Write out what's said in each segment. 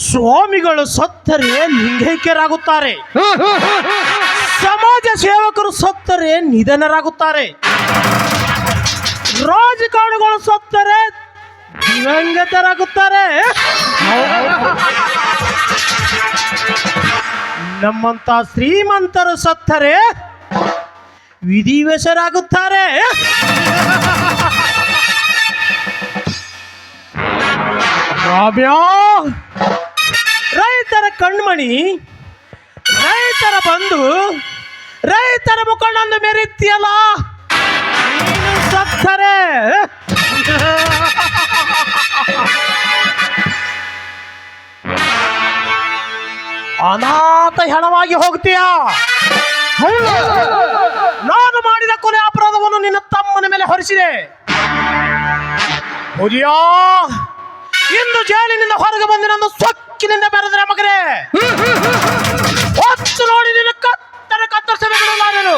ಸ್ವಾಮಿಗಳು ಸತ್ತರೆ ಲಿಂಗೈಕ್ಯರಾಗುತ್ತಾರೆ, ಸಮಾಜ ಸೇವಕರು ಸತ್ತರೆ ನಿಧನರಾಗುತ್ತಾರೆ, ರಾಜಕಾರಣಿಗಳು ಸತ್ತರೆ ದಿವಂಗತರಾಗುತ್ತಾರೆ. ನಮ್ಮಂತ ಶ್ರೀಮಂತರು ಸತ್ತರೆ ವಿಧಿವಶರಾಗುತ್ತಾರೆ. ರಾಮ್ಯಾ, ರೈತರ ಕಣ್ಮಣಿ, ರೈತರ ಬಂಧು, ರೈತರ ಮುಖಂಡಂದು ಮೆರೀತಿಯಲ್ಲ, ನೀನು ಸತ್ತರೆ ಅನಾಥ ಹೆಣವಾಗಿ ಹೋಗ್ತೀಯ. ನಾನು ಮಾಡಿದ ಕೊಲೆ ಅಪರಾಧವನ್ನು ನಿನ್ನ ತಮ್ಮನ ಮೇಲೆ ಹೊರಿಸಿದೆ. ಹುಲಿಯಾ, ಇಂದು ಜೈಲಿನಿಂದ ಹೊರಗೆ ಬಂದು ನನ್ನ ಸೊಕ್ಕಿನಿಂದ ಬೆರೆದ್ರೆ ಮಗನೇ ಹೊತ್ತು ನೋಡಿ ನಿನ್ನ ಕತ್ತರಿಸಬೇಕು. ನಾನು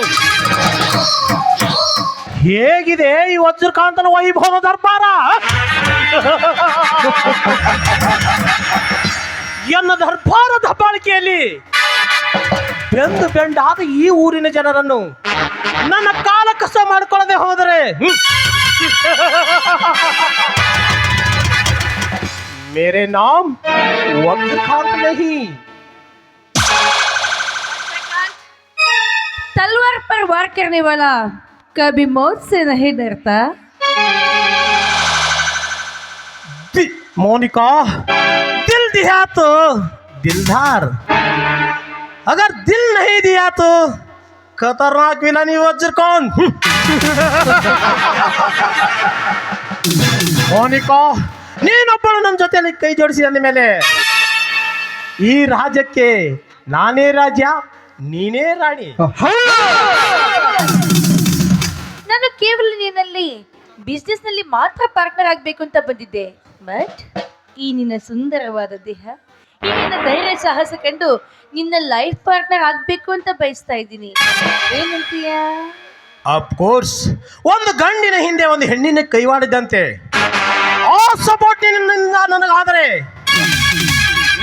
ಹೇಗಿದೆ ಈ ವಜ್ರಕಾಂತನ ವೈಭವ ದರ್ಬಾರ? ಎನ್ನ ದರ್ಬಾರ ದಬ್ಬಾಳಿಕೆಯಲ್ಲಿ ಬೆಂದು ಬೆಂಡಾದ ಈ ಊರಿನ ಜನರನ್ನು ನನ್ನ ಕಾಲ ಕಸ ಮಾಡಿಕೊಳ್ಳದೆ ಹೋದರೆ मेरे नाम वज्रकांत नहीं. तलवार पर वार करने वाला कभी मौत से नहीं डरता. मोनिका, दिल दिया तो दिलदार, अगर दिल नहीं दिया तो खतरनाक विलानी वज्रकांत. मोनिका, ನೀನೊಬ್ಬಳು ನನ್ನ ಜೊತೆಯಲ್ಲಿ ಕೈ ಜೋಡಿಸಿ ಅಂದ ಮೇಲೆ ಈ ರಾಜ್ಯಕ್ಕೆ ನಾನೇ ರಾಜ್ಯ, ನೀನೇ ರಾಣಿ. ನಾನು ಕೇವಲ ನಿನ್ನಲ್ಲಿ ಬಿಸ್ನೆಸ್ ನಲ್ಲಿ ಮಾತ್ರ ಪಾರ್ಟ್ನರ್ ಆಗ್ಬೇಕು ಅಂತ ಬಂದಿದ್ದೆ. ಬಟ್ ಈ ನಿನ್ನ ಸುಂದರವಾದ ದೇಹ, ಈ ನಿನ್ನ ಧೈರ್ಯ ಸಾಹಸ ಕಂಡು ನಿನ್ನ ಲೈಫ್ ಪಾರ್ಟ್ನರ್ ಆಗ್ಬೇಕು ಅಂತ ಬಯಸ್ತಾ ಇದ್ದೀನಿ. ಏನಂತೀಯ? ಆಫ್ ಕೋರ್ಸ್, ಒಂದು ಗಂಡಿನ ಹಿಂದೆ ಒಂದು ಹೆಣ್ಣಿನ ಕೈವಾಡಿದಂತೆ ಆ ಸಪೋರ್ಟ್ ನಿನ್ನಿಂದ ನನಗಾದರೆ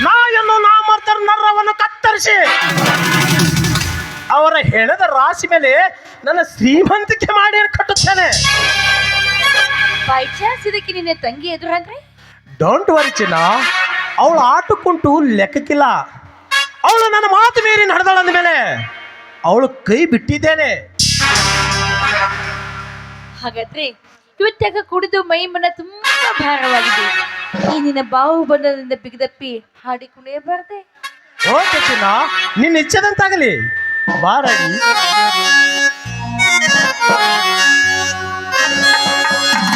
ನಾಯನ್ನು ನಾಮರ್ಥರ ನರವನ್ನು ಕತ್ತರಿಸಿ ಅವರ ಹೆಣದ ರಾಶಿ ಮೇಲೆ ನನ್ನ ಶ್ರೀಮಂತಿಕೆ ಮಾಡಿ ಕಟ್ಟುತ್ತೇನೆ. ಬೈ ಚಾನ್ಸ್ ಇದಕ್ಕೆ ನಿನ್ನ ತಂಗಿ ಎದುರಾದ್ರೆ? ಡೋಂಟ್ ವರಿ ಚಿನ್ನ, ಅವಳು ಆಟಕ್ಕುಂಟು ಲೆಕ್ಕಕ್ಕಿಲ್ಲ. ಅವಳು ನನ್ನ ಮಾತು ಮೀರಿ ನಡೆದಳಂದ ಮೇಲೆ ಅವಳು ಕೈ ಬಿಟ್ಟಿದ್ದೇನೆ. ಹಾಗಾದ್ರೆ ಇವತ್ತಾಗ ಕುಡಿದು ಮೈ ಮನ ತುಂಬಾ ಭಾರವಾಗಿದೆ. ಈ ನಿನ್ನ ಬಾಹುಬಂಧದಿಂದ ಬಿಗದಪ್ಪಿ ಹಾಡಿ ಕುಣಿಯಬಾರ್ದೆ? ಓಕೆ ಚಿನ್ನ, ನಿನ್ನ ಇಚ್ಛೆದಂತಾಗಲಿ. ಬಾರಡಿ.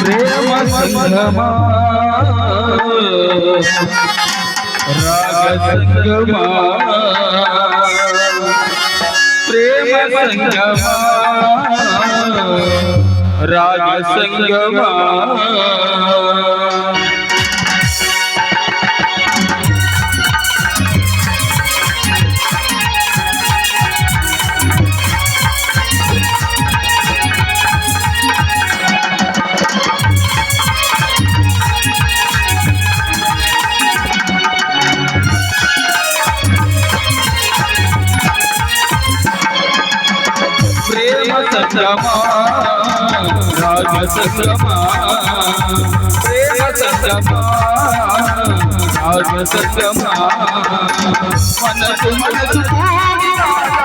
ಪ್ರೇಮ ಸಂಗಮ ರಾಗ ಸಂಗಮ, ಪ್ರೇಮ ಸಂಗಮ ರಾಗ ಸಂಗಮ. ಸಂಗಮ ರಾಗ ಸಂಗಮ ಪ್ರೇಮ ಸಂಗಮ ರಾಗ ಸಂಗಮ ಮನಸ್ಸು ಮನಸ್ಸು ಕೂಡಿದಾಗ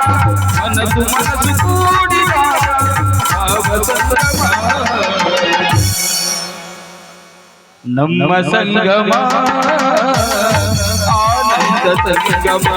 ರಾಗ ಸಂಗಮ ನಮ್ಮ ಸಂಗಮ ಆನಂದ ಸಂಗಮ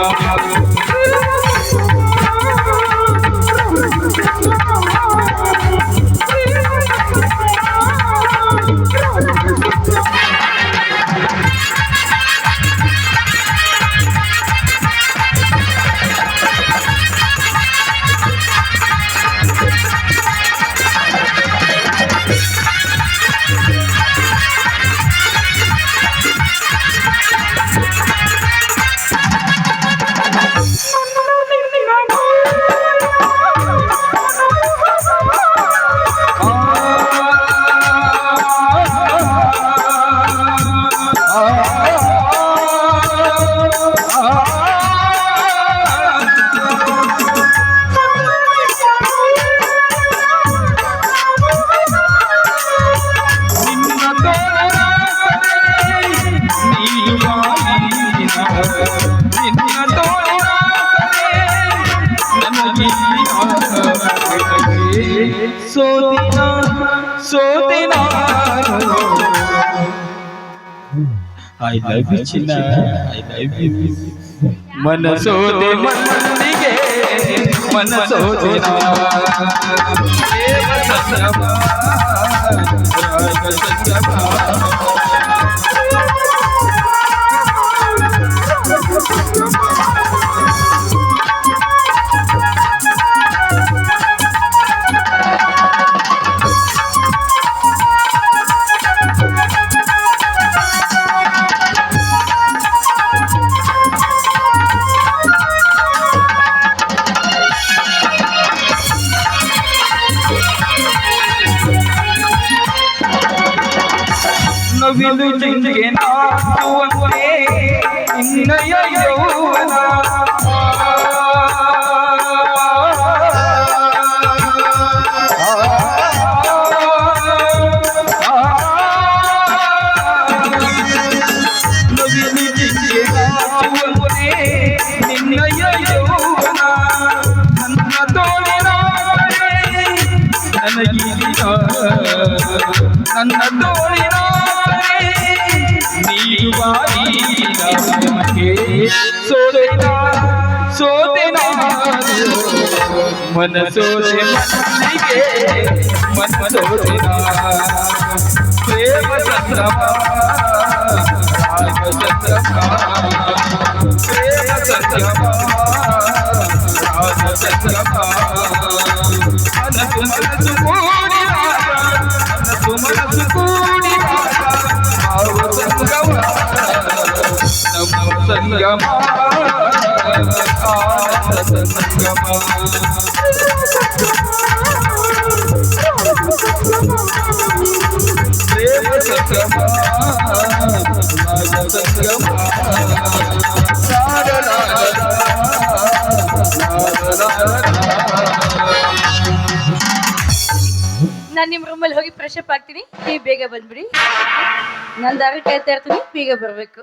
ಸೋತಿನ ಐ ಲವ್ ಯು ಚಿನ್ನ ಐ ಲವ್ ಯು ಮನಸೋದೆ ಮನಸ್ಸಿಗೆ ಮನಸೋದಿನ ಪ್ರೇಮ ಸಂಗಮ ರಾಗ ಸಂಗಮ ನವಿಲು ಜಿಂಕೆ ನಾಚುವಂತೆ ನಿನ್ನಯ ಯೌವನ ನವಿಲು ಜಿಂಕೆ ನಾಚುವಂತೆ ನಿನ್ನಯ ಯೌವನ ನನ್ನ ತೋಳಿನ ನನಗೀಗ ನನ್ನ ತೋಳಿನ ಸೋತೆನ ಮನಸೋದೆ ಮನಸ್ಸಿಗೆ ಮನಸೋದಿನ ಪ್ರೇಮ ಸಂಗಮ ರಾಗ ಸಂಗಮ ಪ್ರೇಮ ಸಂಗಮ ರಾಗ ಸಂಗಮ ಮನಸ್ಸು ಮನಸ್ಸು ಕೂಡಿದಾಗ ಮನಸ್ಸು ಮನಸ್ಸು ಕೂಡಿದಾಗ ಭಾವ ಸಂಗಮ ನಮ್ಮ ಸಂಗಮ ಆನಂದ ಸಂಗಮ ಪ್ರೇಮ ಸಂಗಮ ರಾಗ ಸಂಗಮ ನಾನು ನಿಮ್ಮ ರೂಮಲ್ಲಿ ಹೋಗಿ ಫ್ರೆಶ್ ಅಪ್ ಆಗ್ತೀನಿ, ನೀವು ಬೇಗ ಬಂದ್ಬಿಡಿ. ನಾನು ದಾರಿ ಕಾಯ್ತಾ ಇರ್ತೀನಿ, ಬೇಗ ಬರಬೇಕು.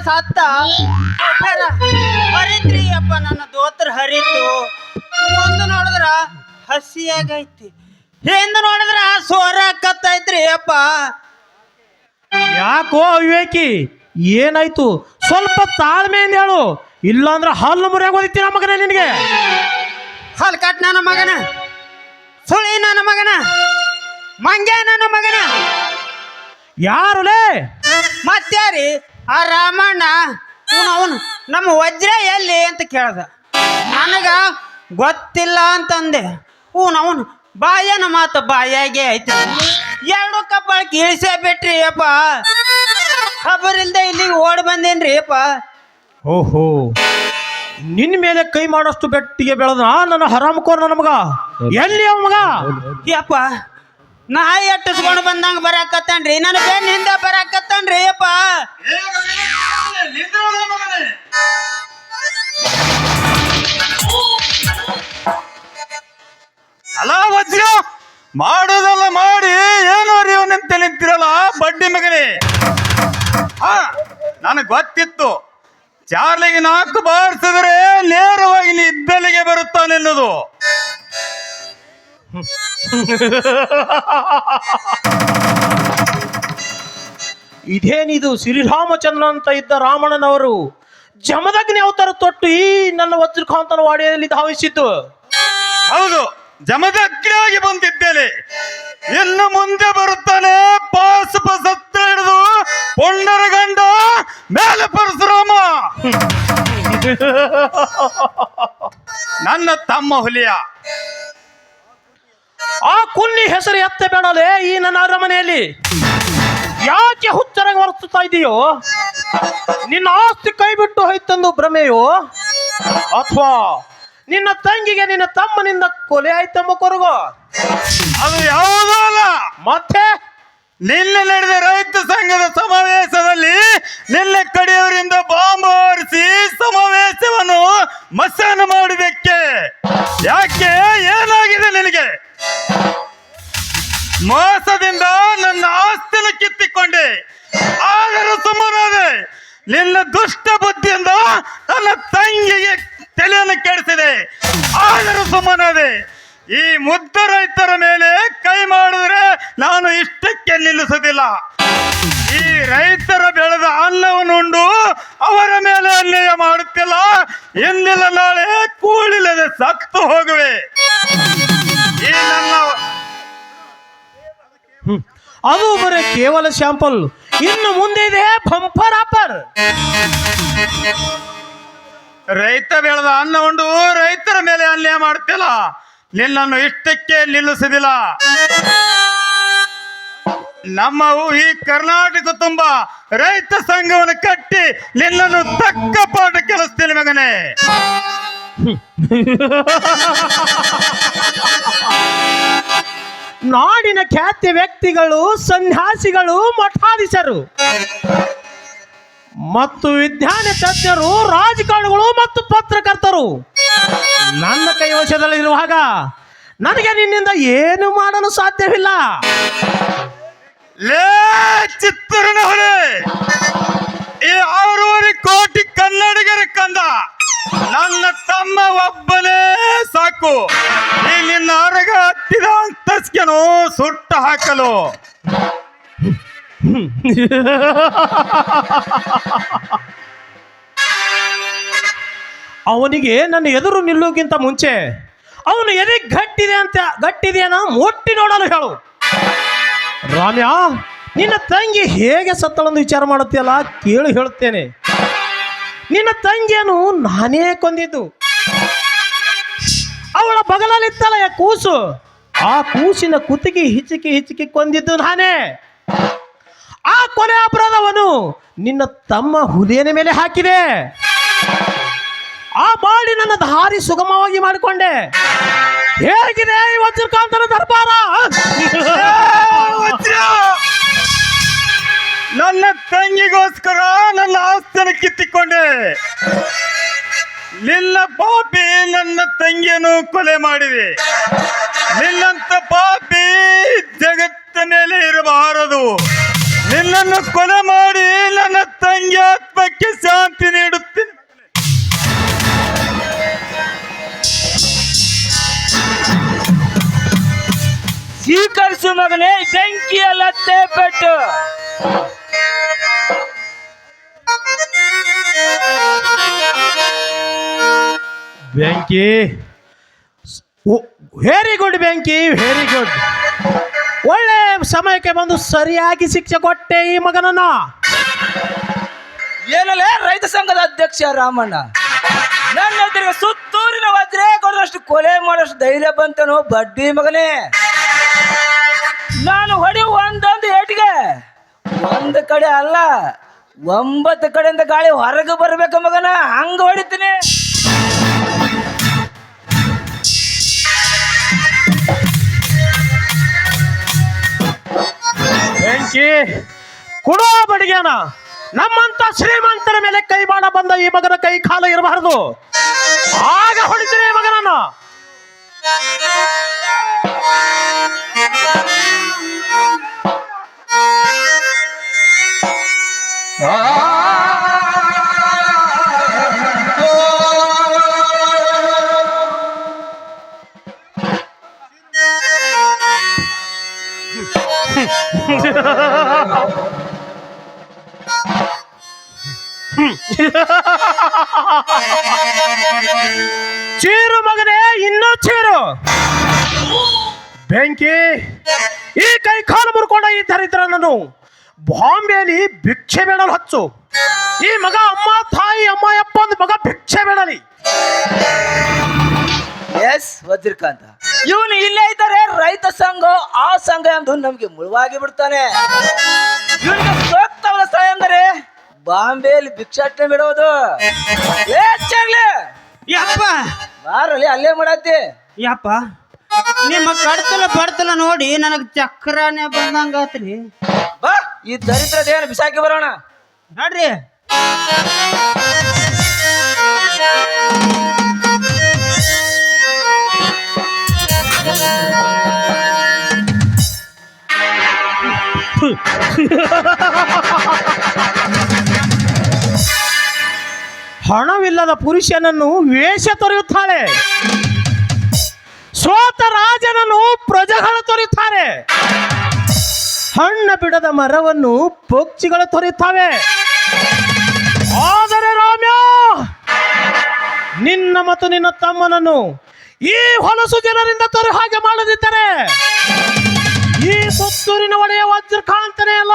ಸತ್ತ ಹರಿತ್ರಿ ಅಪ್ಪ, ನನ್ನ ದೋತ್ರ ಹರಿತು ಹಸಿಯಾಗೈತಿ. ಹಿಂದ ನೋಡಿದ್ರ ಸೋರ ಕತ್ತೈತ್ರಿ ಅಪ್ಪ. ಯಾಕೋ ವಿವೇಕಿ ಏನಾಯ್ತು? ಸ್ವಲ್ಪ ತಾಳ್ಮೆಯಿಂದ ಹೇಳು, ಇಲ್ಲಾಂದ್ರೆ ಹಲ್ಲು ಮುರಿಯಾಗ ಓದಿತ್ತೀನ ಮಗನೇ ನಿನಗೆ. ಹಲ್ ಕಟ್ ನನ್ನ ಮಗನ, ಸುಳಿ ನನ್ನ ಮಗನ, ಮಂಗ್ಯ ನನ್ನ ಮಗನ. ಯಾರುಲೇ? ಮತ್ಯಾರಿ ಆ ರಾಮಣ್ಣ ಅವನು ನಮ್ಮ ವಜ್ರ ಎಲ್ಲಿ ಅಂತ ಕೇಳ್ದ. ನನಗ ಗೊತ್ತಿಲ್ಲ ಅಂತಂದೆ. ಅವನು ಬಾಯನ ಮಾತು ಬಾಯಾಗೆ ಐತಿ. ಎರಡು ಕಬ್ಬಳಕ್ಕೆ ಇಳಿಸೇ ಬಿಟ್ರಿ ಅಪ್ಪ. ಖಬರ್ ಇಲ್ದೆ ಇಲ್ಲಿಗೆ ಓಡ್ ಬಂದೇನ್ರಿ ಅಪ್ಪ. ಓಹೋ, ನಿನ್ನ ಮೇಲೆ ಕೈ ಮಾಡೋಷ್ಟು ಬೆಟ್ಟಿಗೆ ಬೆಳೆದ ನನ್ನ ಹರಾಮಕೋರ್ ನನ್ನ ಮಗ. ಎಲ್ಲಿ ಅವ ಮಗ? ಯಪ್ಪ ನಾ ಎಟ್ಟಿಸ್ಕೊಂಡು ಬಂದಂಗ ಬರಾಕತ್ತಾನ್ರಿ. ನನ್ನ ಬೆನ್ನ ಹಿಂದೆ ಬರಾಕತ್ತಾನ್ರಿ ಅಪ್ಪ. ಅಲ್ಲ ವಜ್ರ, ಮಾಡೋದಲ್ಲ ಮಾಡಿ ಏನು ಅರಿಯವನಂತ ನಿಂತಿರಲ್ಲ ಬಡ್ಡಿ ಮಗನೇ. ಹಾ, ನನಗೆ ಗೊತ್ತಿತ್ತು ಚಾರ್ಲಿಗೆ 4 ಬಾರಿಸಿದ್ರೆ ನೇರವಾಗಿ ನೀ ಇದ್ದಲ್ಲಿಗೆ ಬರುತ್ತಾನೆನ್ನೋದು. ಇದೇನಿದು? ಶ್ರೀರಾಮಚಂದ್ರ ಅಂತ ಇದ್ದ ರಾಮಣ್ಣನವರು ಜಮದಗ್ನಿ ಅವತಾರ ತೊಟ್ಟು ಈ ನನ್ನ ವಜ್ರಕಾಂತನ ವಾಡಿಯಲ್ಲಿ ಧಾವಿಸಿದ್ದು. ಹೌದು, ಜಮದಗ್ನಿಯಾಗಿ ಬಂದಿದ್ದೇನೆ. ಇನ್ನು ಮುಂದೆ ಬರುತ್ತಾನೆ ಪಾಸಪ ಸತ್ತ ಹಿಡಿದು ಪೊಂಡರ ಗಂಡ ಮೇಲೆ ಪರಶುರಾಮ. ನನ್ನ ತಮ್ಮ ಹುಲಿಯ. ಆ ಕುನ್ನಿ ಹೆಸರು ಎತ್ತ ಬೇಡಲೇ ಈ ನನ್ನ ಅರಮನೆಯಲ್ಲಿ. ಯಾಕೆ ಹುಚ್ಚರಂಗ ವರ್ತಿಸ್ತಾ ಇದೆಯೋ? ನಿನ್ನ ಆಸ್ತಿ ಕೈ ಬಿಟ್ಟು ಹೋಯ್ತಂದು ಭ್ರಮೆಯೋ, ಅಥವಾ ನಿನ್ನ ತಂಗಿಗೆ ನಿನ್ನ ತಮ್ಮನಿಂದ ಕೊಲೆ ಆಯ್ತಮ್ಮ ಕೊರಗೋ? ಅದು ಯಾವುದೂ ಅಲ್ಲ. ಮತ್ತೆ ನಿನ್ನೆ ನಡೆದ ರೈತ ಸಂಘದ ಸಮಾವೇಶದಲ್ಲಿ ನಿನ್ನೆ ಕಡೆಯವರಿಂದ ಬಾಂಬ್ ಹಾರಿಸಿ ಸಮಾವೇಶವನ್ನು ಮಸಾನ ಮಾಡಿದಕ್ಕೆ. ಯಾಕೆ, ಏನಾಗಿದೆ ನಿನಗೆ? ಮೋಸದಿಂದ ನನ್ನ ಆಸ್ತಿನ ಕಿತ್ತಿಕೊಂಡೆ, ಆದರೂ ಸುಮ್ಮನಾದೆ. ನಿನ್ನ ದುಷ್ಟ ಬುದ್ಧಿಯಿಂದ ನನ್ನ ತಂಗಿಗೆ ತಲೆಯನ್ನು ಕೆಡಿಸಿದೆ, ಆದರೂ ಸುಮ್ಮನಾದೆ. ಈ ಮುದ್ದ ರೈತರ ಮೇಲೆ ಕೈ ಮಾಡಿದ್ರೆ ನಾನು ಇಷ್ಟಕ್ಕೆ ನಿಲ್ಲಿಸುವುದಿಲ್ಲ. ಈ ರೈತರ ಬೆಳೆದ ಅನ್ನವನ್ನು ಉಂಡು ಅವರ ಮೇಲೆ ಅನ್ಯಾಯ ಮಾಡುತ್ತಿಲ್ಲ. ಎಂದಿಲ್ಲ ನಾಳೆ ಕೂಳಿಲ್ಲದೆ ಸತ್ತು ಹೋಗುವೆ. ಈ ನನ್ನ ಅದು ಬರೀ ಕೇವಲ ಶಾಂಪಲ್. ಇನ್ನು ಮುಂದೆ ಇದೆ ಬಂಪರ್ ಆಫರ್. ರೈತ ಬೆಳೆದ ಅನ್ನ ಉಂಡು ರೈತರ ಮೇಲೆ ಅನ್ಯಾಯ ಮಾಡುತ್ತಿಲ್ಲ. ನಿನ್ನನ್ನು ಇಷ್ಟಕ್ಕೆ ನಿಲ್ಲಿಸುವುದಿಲ್ಲ. ನಮ್ಮ ಈ ಕರ್ನಾಟಕ ತುಂಬಾ ರೈತ ಸಂಘವನ್ನು ಕಟ್ಟಿ ನಿನ್ನನ್ನು ತಕ್ಕ ಪಾಠ ಕೆಲಸ್ತೀನಿ ಮಗನೇ. ನಾಡಿನ ಖ್ಯಾತಿ ವ್ಯಕ್ತಿಗಳು, ಸನ್ಯಾಸಿಗಳು, ಮಠಾಧೀಶರು ಮತ್ತು ವಿಜ್ಞಾನ ತಜ್ಞರು, ರಾಜಕಾರಣಿಗಳು ಮತ್ತು ಪತ್ರಕರ್ತರು ನನ್ನ ಕೈವಶದಲ್ಲಿರುವಾಗ ನನಗೆ ನಿನ್ನಿಂದ ಏನು ಮಾಡಲು ಸಾಧ್ಯವಿಲ್ಲ. ಲೇ ಚಿತ್ತೂರಿನ ಹೊಳೆ, ಈ 6.5 ಕೋಟಿ ಕನ್ನಡಿಗರ ಕಂದ ನನ್ನ ತಮ್ಮ ಒಬ್ಬನೇ ಸಾಕು. ಈ ನಿನ್ನ ಹೊರಗ ಹತ್ತಿದ ಅಂತಸ್ಕೆನು ಸುಟ್ಟು ಹಾಕಲು. ಅವನಿಗೆ ನನ್ನ ಎದುರು ನಿಲ್ಲುವುದಕ್ಕಿಂತ ಮುಂಚೆ ಅವನು ಎದೆ ಗಟ್ಟಿದೆಯನ್ನ ಮುಟ್ಟಿ ನೋಡಲು ಹೇಳು. ರಾಮ್ಯ, ನಿನ್ನ ತಂಗಿ ಹೇಗೆ ಸತ್ತಳೆಂದು ವಿಚಾರ ಮಾಡುತ್ತೀಯಲ್ಲ, ಕೇಳಿ ಹೇಳುತ್ತೇನೆ. ನಿನ್ನ ತಂಗಿಯನ್ನು ನಾನೇ ಕೊಂದಿದ್ದು. ಅವಳ ಬಗಲಲ್ಲಿತ್ತಲ್ಲ ಕೂಸು, ಆ ಕೂಸಿನ ಕುತ್ತಿಗೆ ಹಿಚಿಕಿ ಕೊಂದಿದ್ದು ನಾನೇ. ಆ ಕೊನೆ ಅಪರಾಧವನ್ನು ನಿನ್ನ ತಮ್ಮ ಹುಲಿಯನ ಮೇಲೆ ಹಾಕಿದೆ. ಆ ಮಾಡಿ ನನ್ನ ದಾರಿ ಸುಗಮವಾಗಿ ಮಾಡಿಕೊಂಡೆ. ಹೇಗಿದೆ ಈ ವಜ್ರಕಾಂತನ ದರ್ಬಾರ? ನನ್ನ ತಂಗಿಗೋಸ್ಕರ ನನ್ನ ಆಸ್ತಿಯನ್ನು ಕಿತ್ತಿಕೊಂಡೆ. ನಿನ್ನ ಪಾಪಿ ನನ್ನ ತಂಗಿಯನ್ನು ಕೊಲೆ ಮಾಡಿದೆ. ನಿನ್ನಂತ ಪಾಪಿ ಜಗತ್ತ ಮೇಲೆ ಇರಬಾರದು. ನಿನ್ನನ್ನು ಕೊಲೆ ಮಾಡಿ ನನ್ನ ತಂಗಿ ಆತ್ಮಕ್ಕೆ ಶಾಂತಿ ನೀಡುತ್ತೇನೆ. ಸ್ವೀಕರಿಸು ಮಗನೇ ಬೆಂಕಿಯ ಲತ್ತೆ ಪೆಟ್ಟು. ಬೆಂಕಿ, ವೆರಿ ಗುಡ್ ಬೆಂಕಿ, ವೆರಿ ಗುಡ್. ಒಳ್ಳೆ ಸಮಯಕ್ಕೆ ಬಂದು ಸರಿಯಾಗಿ ಶಿಕ್ಷೆ ಕೊಟ್ಟೆ ಈ ಮಗನನ್ನ. ಏನಲ್ಲೇ ರೈತ ಸಂಘದ ಅಧ್ಯಕ್ಷ ರಾಮಣ್ಣ, ನನ್ನ ಎದುರಿಗೆ ಸುತ್ತೂರಿನ ವಜ್ರೇ ಕೊಡೋಷ್ಟು ಕೊಲೆ ಮಾಡೋಷ್ಟು ಧೈರ್ಯ ಬಂತನೋ ಬಡ್ಡಿ ಮಗನೇ. ನಾನು ಹೊಡಿ ಒಂದೊಂದು ಏಟಿಗೆ ಒಂದು ಕಡೆ ಅಲ್ಲ 9 ಕಡೆಯಿಂದ ಗಾಳಿ ಹೊರಗೆ ಬರ್ಬೇಕು ಮಗನ, ಹಂಗ ಹೊಡಿತೀನಿ. ಬೆಂಕಿ ಕೊಡೋ ಬಡಿಗೆನ. ನಮ್ಮಂತ ಶ್ರೀಮಂತರ ಮೇಲೆ ಕೈ ಮಾಡ ಬಂದ ಈ ಮಗನ ಕೈ ಕಾಲ ಇರಬಾರದು. ಆಗ ಹೊಡಿತೀನಿ ಈ ಮಗನನ್ನ. ಚೀರು ಮಗನೇ, ಇನ್ನೂ ಚೀರು. ಬೆಂಕಿ, ಈ ಕೈ ಕಾಲು ಮುರ್ಕೊಂಡ ಈ ದರಿದ್ರನನ್ನು ಬಾಂಬೆಯಲ್ಲಿ ಭಿಕ್ಷೆ ಬೇಡಲು ಹಚ್ಚು. ಈ ಮಗ ಅಮ್ಮ ತಾಯಿ ಅಮ್ಮ ಯಪ್ಪ ಒಂದು ಮಗ ಭಿಕ್ಷೆ ಬೇಡಲಿ. ಎಸ್ ವಜ್ರಕಾಂತ, ಇವನು ಇಲ್ಲೇ ಇದ್ದಾರೆ. ರೈತ ಸಂಘ ಆ ಸಂಘ ಎಂದು ನಮ್ಗೆ ಮುಳುವಾಗಿ ಬಿಡ್ತಾನೆ. ಇವನಿಗೆ ಸೂಕ್ತವಾದ ಸ್ಥಳ ಎಂದರೆ ಬಾಂಬೆಯಲ್ಲಿ ಭಿಕ್ಷಾಟನೆ ಬಿಡೋದು. ಯಪ್ಪ ಬಾರಲ್ಲಿ ಅಲ್ಲೇ ಮಾಡತ್ತಿ. ಯಪ್ಪ, ನಿಮ್ಮ ಕಡ್ತಲ ಬಡ್ತಲ ನೋಡಿ ನನಗೆ ಚಕ್ರನೇ ಬಂದಂಗಾತ್ರಿ. ಬಾ ಈ ದರಿದ್ರದೇನು ಬಿಸಾಕಿ ಬರೋಣ ನೋಡ್ರಿ. ಹಣವಿಲ್ಲದ ಪುರುಷನನ್ನು ವೇಷ ತೊರೆಯುತ್ತಾಳೆ. ಸೋತ ರಾಜನನ್ನು ಪ್ರಜೆಗಳು ತೊರೆಯುತ್ತಾರೆ. ಹಣ್ಣ ಬಿಡದ ಮರವನ್ನು ಪಕ್ಷಿಗಳು ತೊರೆಯುತ್ತವೆ. ಆದರೆ ರಾಮ್ಯ, ನಿನ್ನ ಮತ್ತು ನಿನ್ನ ತಮ್ಮನನ್ನು ಈ ಹೊಲಸು ಜನರಿಂದ ತೊರೆ ಹಾಗೆ ಮಾಡದಿದ್ದರೆ ಈ ಸುತ್ತೂರಿನ ಒಡೆಯ ವಜ್ರಕಾಂತನೇ ಅಲ್ಲ.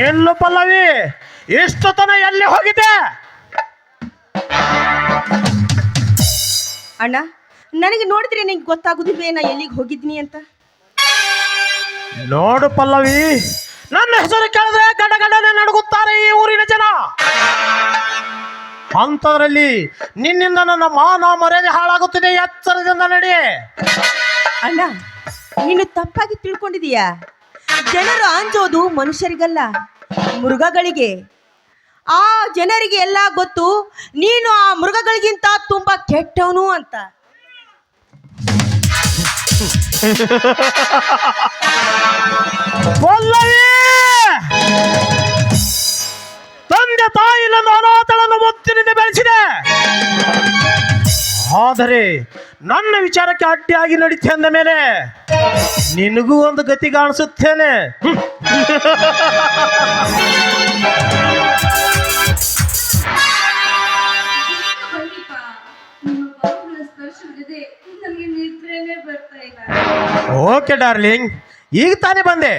ಎಲ್ಲು ಪಲ್ಲವಿ, ಇಷ್ಟು ತನ ಎಲ್ಲಿ ಹೋಗಿದೆ? ಅಣ್ಣ, ನನಗೆ ನೋಡಿದ್ರೆ ನಿಂಗೆ ಗೊತ್ತಾಗುದಿಲ್ವೇ ನಾ ಎಲ್ಲಿಗೆ ಹೋಗಿದ್ದೀನಿ ಅಂತ? ನೋಡು ಪಲ್ಲವಿ, ನನ್ನ ಹೆಸರು ಕೇಳಿದ್ರೆ ಗಡಗಡನೆ ನಡುಗುತ್ತಾರೆ ಈ ಊರಿನ ಜನ. ಅಂಥದ್ರಲ್ಲಿ ನಿನ್ನಿಂದ ನನ್ನ ಮಾನ ಮರ್ಯಾದೆ ಹಾಳಾಗುತ್ತಿದೆ. ಎಚ್ಚರದಿಂದ ನಡಿ. ಅಣ್ಣ, ನೀನು ತಪ್ಪಾಗಿ ತಿಳ್ಕೊಂಡಿದೀಯಾ. ಜನರು ಅಂಜೋದು ಮನುಷ್ಯರಿಗಲ್ಲ, ಮೃಗಗಳಿಗೆ. ಆ ಜನರಿಗೆ ಎಲ್ಲ ಗೊತ್ತು ನೀನು ಆ ಮೃಗಗಳಿಗಿಂತ ತುಂಬಾ ಕೆಟ್ಟವನು ಅಂತ. ಪಲ್ಲವಿ, ತಂದೆ ತಾಯಿ ನನ್ನ ಅನಾಥಳನ್ನು ಮುತ್ತಿನಿಂದ ಬೆಳೆಸಿದೆ. ಆದರೆ ನನ್ನ ವಿಚಾರಕ್ಕೆ ಅಡ್ಡಿಯಾಗಿ ನಡೀತೆ ಅಂದ ಮೇಲೆ ನಿನಗೂ ಒಂದು ಗತಿ ಕಾಣಿಸುತ್ತೇನೆ. ಓಕೆ ಡಾರ್ಲಿಂಗ್, ಈಗ ತಾನೇ ಬಂದೆ.